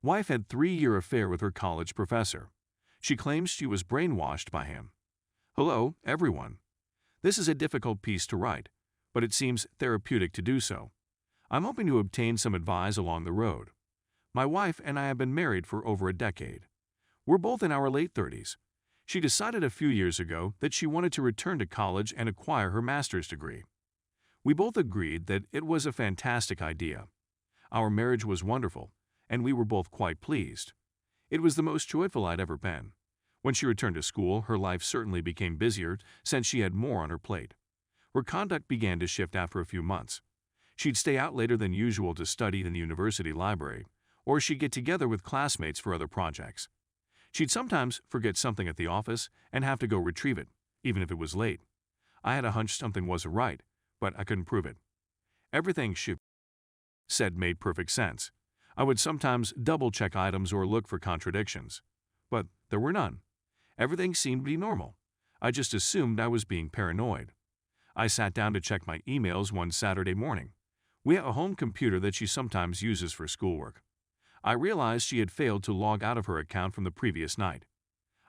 Wife had 3-year affair with her college professor. She claims she was brainwashed by him. Hello, everyone. This is a difficult piece to write, but it seems therapeutic to do so. I'm hoping to obtain some advice along the road. My wife and I have been married for over a decade. We're both in our late 30s. She decided a few years ago that she wanted to return to college and acquire her master's degree. We both agreed that it was a fantastic idea. Our marriage was wonderful, and we were both quite pleased. It was the most joyful I'd ever been. When she returned to school, her life certainly became busier since she had more on her plate. Her conduct began to shift after a few months. She'd stay out later than usual to study in the university library, or she'd get together with classmates for other projects. She'd sometimes forget something at the office and have to go retrieve it, even if it was late. I had a hunch something wasn't right, but I couldn't prove it. Everything she said made perfect sense. I would sometimes double-check items or look for contradictions, but there were none. Everything seemed to be normal. I just assumed I was being paranoid. I sat down to check my emails one Saturday morning. We have a home computer that she sometimes uses for schoolwork. I realized she had failed to log out of her account from the previous night.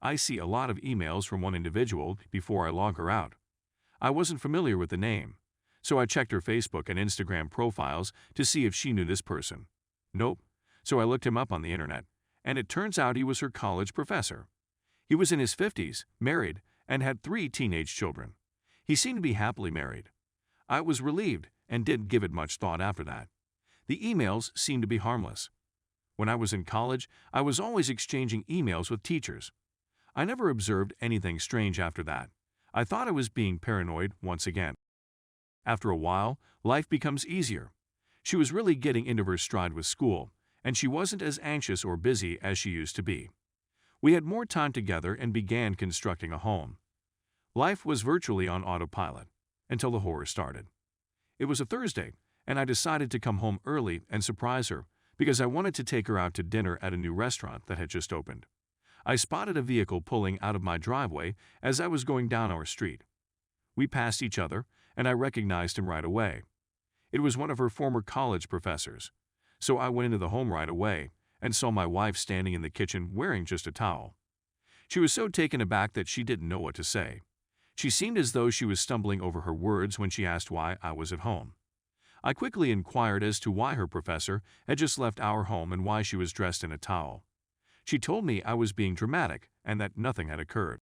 I see a lot of emails from one individual before I log her out. I wasn't familiar with the name, so I checked her Facebook and Instagram profiles to see if she knew this person. Nope. So I looked him up on the internet, and it turns out he was her college professor. He was in his 50s, married, and had 3 teenage children. He seemed to be happily married. I was relieved and didn't give it much thought after that. The emails seemed to be harmless. When I was in college, I was always exchanging emails with teachers. I never observed anything strange after that. I thought I was being paranoid once again. After a while, life becomes easier. She was really getting into her stride with school, and she wasn't as anxious or busy as she used to be. We had more time together and began constructing a home. Life was virtually on autopilot, until the horror started. It was a Thursday, and I decided to come home early and surprise her because I wanted to take her out to dinner at a new restaurant that had just opened. I spotted a vehicle pulling out of my driveway as I was going down our street. We passed each other, and I recognized him right away. It was one of her former college professors, so I went into the home right away and saw my wife standing in the kitchen wearing just a towel. She was so taken aback that she didn't know what to say. She seemed as though she was stumbling over her words when she asked why I was at home. I quickly inquired as to why her professor had just left our home and why she was dressed in a towel. She told me I was being dramatic and that nothing had occurred.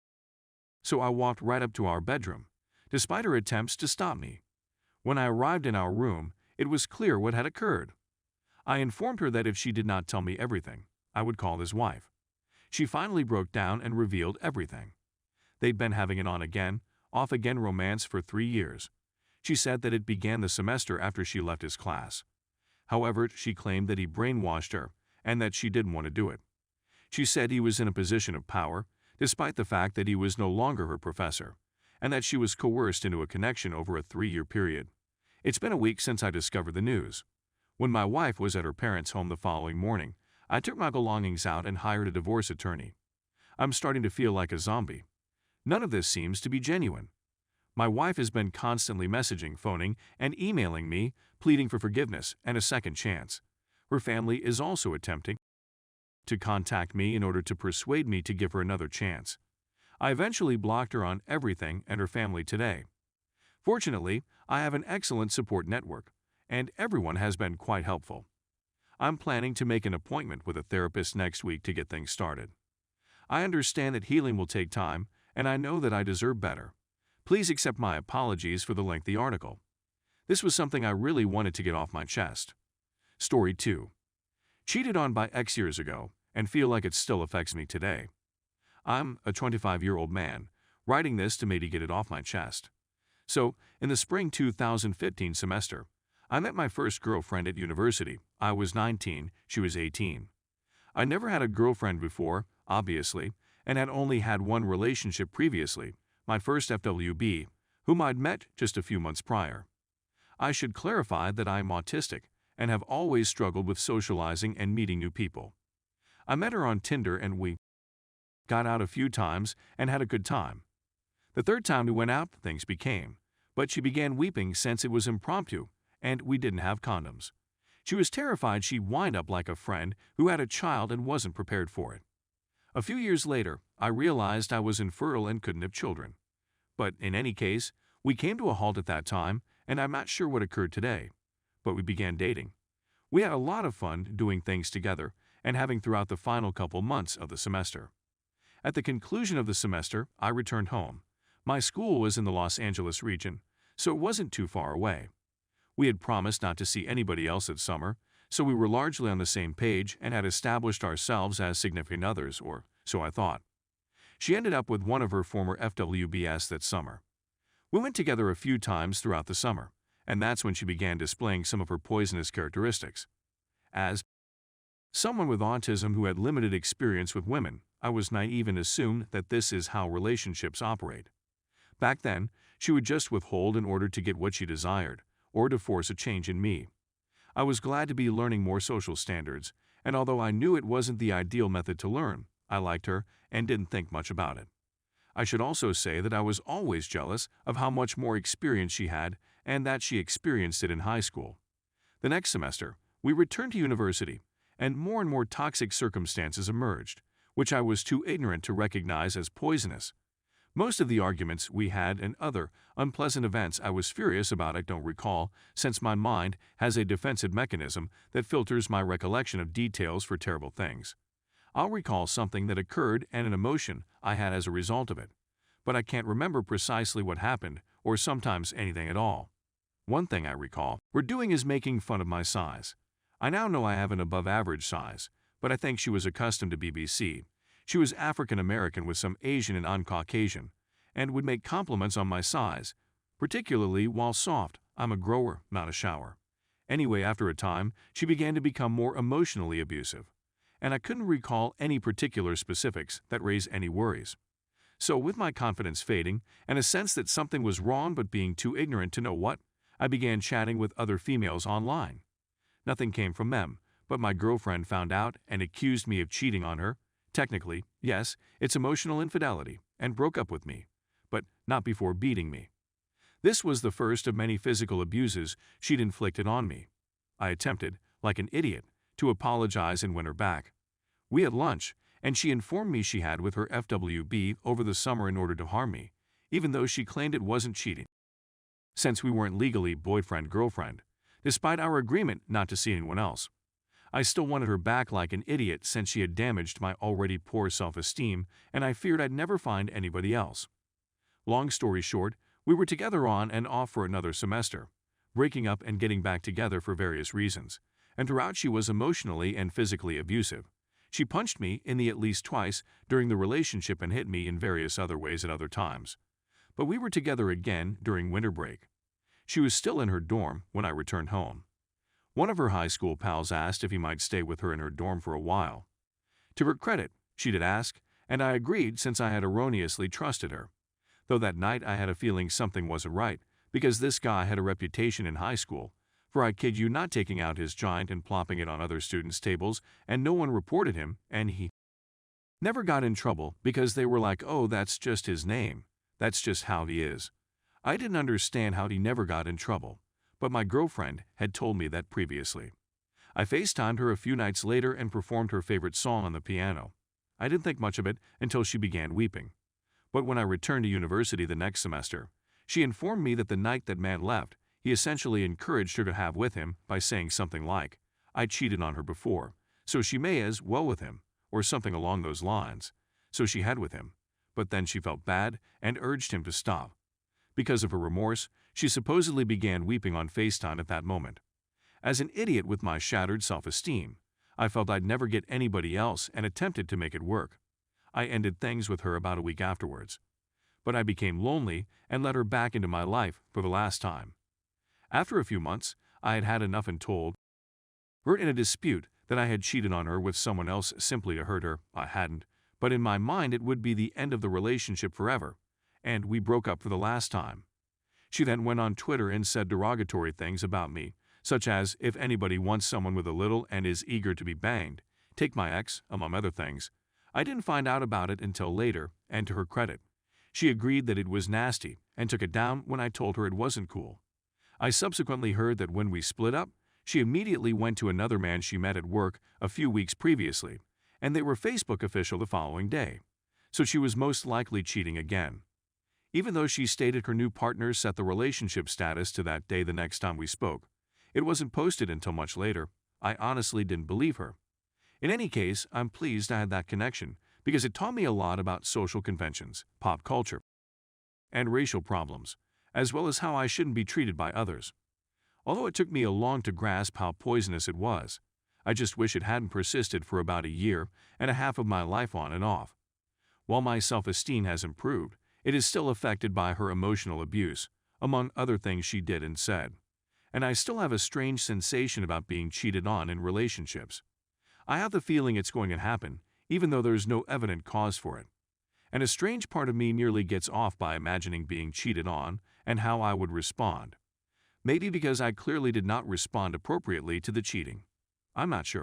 So I walked right up to our bedroom, despite her attempts to stop me. When I arrived in our room, it was clear what had occurred. I informed her that if she did not tell me everything, I would call his wife. She finally broke down and revealed everything. They'd been having an on-again, off-again romance for 3 years. She said that it began the semester after she left his class. However, she claimed that he brainwashed her and that she didn't want to do it. She said he was in a position of power, despite the fact that he was no longer her professor, and that she was coerced into a connection over a 3-year period. It's been a week since I discovered the news. When my wife was at her parents' home the following morning, I took my belongings out and hired a divorce attorney. I'm starting to feel like a zombie. None of this seems to be genuine. My wife has been constantly messaging, phoning, and emailing me, pleading for forgiveness and a second chance. Her family is also attempting to contact me in order to persuade me to give her another chance. I eventually blocked her on everything and her family today. Fortunately, I have an excellent support network, and everyone has been quite helpful. I'm planning to make an appointment with a therapist next week to get things started. I understand that healing will take time, and I know that I deserve better. Please accept my apologies for the lengthy article. This was something I really wanted to get off my chest. Story 2. Cheated on by ex years ago, and feel like it still affects me today. I'm a 25-year-old man, writing this to maybe get it off my chest. So, in the spring 2015 semester, I met my first girlfriend at university. I was 19, she was 18. I never had a girlfriend before, obviously, and had only had one relationship previously, my first FWB, whom I'd met just a few months prior. I should clarify that I'm autistic and have always struggled with socializing and meeting new people. I met her on Tinder and we got out a few times and had a good time. The third time we went out, things became, but she began weeping since it was impromptu and we didn't have condoms. She was terrified she'd wind up like a friend who had a child and wasn't prepared for it. A few years later, I realized I was infertile and couldn't have children. But in any case, we came to a halt at that time, and I'm not sure what occurred today. But we began dating. We had a lot of fun doing things together and having throughout the final couple months of the semester. At the conclusion of the semester, I returned home. My school was in the Los Angeles region, so it wasn't too far away. We had promised not to see anybody else that summer, so we were largely on the same page and had established ourselves as significant others, or so I thought. She ended up with one of her former FWBs that summer. We went together a few times throughout the summer, and that's when she began displaying some of her poisonous characteristics. As someone with autism who had limited experience with women, I was naive and assumed that this is how relationships operate. Back then, she would just withhold in order to get what she desired, or to force a change in me. I was glad to be learning more social standards, and although I knew it wasn't the ideal method to learn, I liked her and didn't think much about it. I should also say that I was always jealous of how much more experience she had and that she experienced it in high school. The next semester, we returned to university, and more toxic circumstances emerged, which I was too ignorant to recognize as poisonous. Most of the arguments we had and other unpleasant events I was furious about I don't recall, since my mind has a defensive mechanism that filters my recollection of details for terrible things. I'll recall something that occurred and an emotion I had as a result of it, but I can't remember precisely what happened or sometimes anything at all. One thing I recall we're doing is making fun of my size. I now know I have an above-average size, but I think she was accustomed to BBC. She was African American with some Asian and I'm Caucasian, and would make compliments on my size, particularly while soft. I'm a grower, not a shower. Anyway, after a time, she began to become more emotionally abusive, and I couldn't recall any particular specifics that raised any worries. So with my confidence fading and a sense that something was wrong but being too ignorant to know what, I began chatting with other females online. Nothing came from them, but my girlfriend found out and accused me of cheating on her. Technically, yes, it's emotional infidelity, and broke up with me, but not before beating me. This was the first of many physical abuses she'd inflicted on me. I attempted, like an idiot, to apologize and win her back. We had lunch, and she informed me she had with her FWB over the summer in order to harm me, even though she claimed it wasn't cheating, since we weren't legally boyfriend-girlfriend, despite our agreement not to see anyone else. I still wanted her back like an idiot since she had damaged my already poor self-esteem, and I feared I'd never find anybody else. Long story short, we were together on and off for another semester, breaking up and getting back together for various reasons, and throughout she was emotionally and physically abusive. She punched me in the at least twice during the relationship and hit me in various other ways at other times. But we were together again during winter break. She was still in her dorm when I returned home. One of her high school pals asked if he might stay with her in her dorm for a while. To her credit, she did ask, and I agreed since I had erroneously trusted her. Though that night I had a feeling something wasn't right, because this guy had a reputation in high school for, I kid you not, taking out his giant and plopping it on other students' tables, and no one reported him, and he never got in trouble because they were like, oh, that's just his name. That's just how he is. I didn't understand how he never got in trouble, but my girlfriend had told me that previously. I FaceTimed her a few nights later and performed her favorite song on the piano. I didn't think much of it until she began weeping. But when I returned to university the next semester, she informed me that the night that man left, he essentially encouraged her to have with him by saying something like, I cheated on her before, so she may as well with him, or something along those lines. So she had with him, but then she felt bad and urged him to stop. Because of her remorse, she supposedly began weeping on FaceTime at that moment. As an idiot with my shattered self-esteem, I felt I'd never get anybody else and attempted to make it work. I ended things with her about a week afterwards. But I became lonely and let her back into my life for the last time. After a few months, I had had enough and told her in a dispute that I had cheated on her with someone else simply to hurt her. I hadn't, but in my mind it would be the end of the relationship forever, and we broke up for the last time. She then went on Twitter and said derogatory things about me, such as, if anybody wants someone with a little and is eager to be banged, take my ex, among other things. I didn't find out about it until later, and to her credit, she agreed that it was nasty and took it down when I told her it wasn't cool. I subsequently heard that when we split up, She immediately went to another man she met at work a few weeks previously, and they were Facebook official the following day. So she was most likely cheating again. Even though she stated her new partner set the relationship status to that day the next time we spoke, it wasn't posted until much later. I honestly didn't believe her. In any case, I'm pleased I had that connection because it taught me a lot about social conventions, pop culture, and racial problems, as well as how I shouldn't be treated by others. Although it took me a long to grasp how poisonous it was, I just wish it hadn't persisted for about a year and a half of my life on and off. While my self-esteem has improved, it is still affected by her emotional abuse, among other things she did and said. And I still have a strange sensation about being cheated on in relationships. I have the feeling it's going to happen, even though there's no evident cause for it. And a strange part of me nearly gets off by imagining being cheated on and how I would respond. Maybe because I clearly did not respond appropriately to the cheating. I'm not sure.